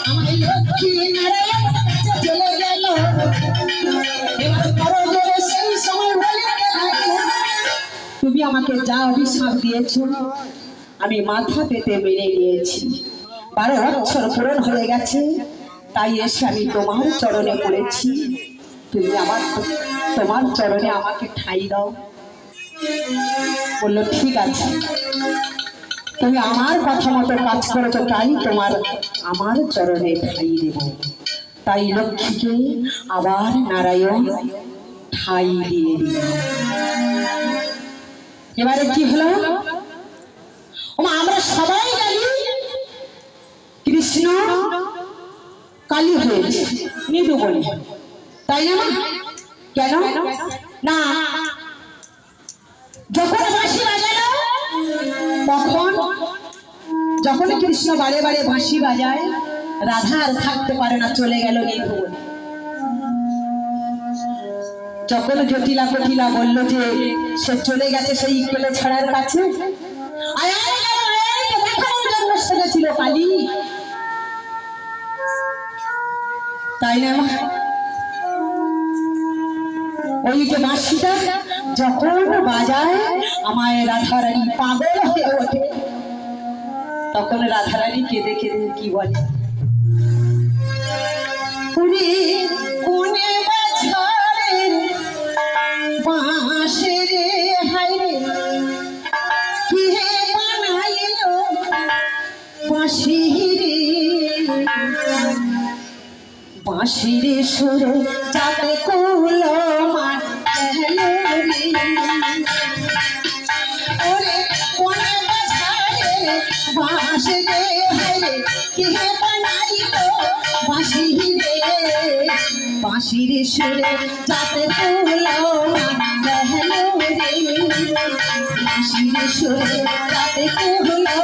আমার লক্ষ্মী নারায়ণ কাছে চলে গেল এবার বড় জোরে সেই সময় বলে তুমি আমাকে যা অভিশাপ দিয়েছ আমি মাথা পেতে মেনে নিয়েছি 12 বছর পূরণ হয়ে গেছে তাই এসে আমি তোমার চরণে পড়েছি তুমি তোমার চরণে আমাকে ঠাঁই দাও বললো ঠিক আছে তুমি আমার কথা মতো কাজ করেছো তাই আমার চরণে ঠাঁই দেব তাই লক্ষ্মীকে আবার নারায়ণ ঠাঁই দিয়ে দিল এবারে কি হলো আমরা সবাই জানি কৃষ্ণ কালী হয়েছে মৃদু বলি তাই না কেন না যখন বাঁশি বাজালো যখন কৃষ্ণ বারে বারে বাঁশি বাজায় রাধা আর থাকতে পারে না চলে গেল মৃদু বলি যখন জটিলা কটিলা বলল যে সে চলে গেছে সেই কেলে ছাড়ার কাছে ছিল কালী তাই না ওই যে বাঁশিটা যখন বাজায় আমায় রাধারানী পাগল হয়ে ওঠে তখন রাধারানী কেঁদে কেঁদে কি বলে কোনে বাঁশের হাইরে কে বানাইলো বাঁশির সুরে যাতে কুলো ওরে কোনে বাঁশের হাইরে কে বানাইলো বাঁশির সুরে যাতে কুলো বাঁশির সুরে যাতে কুলো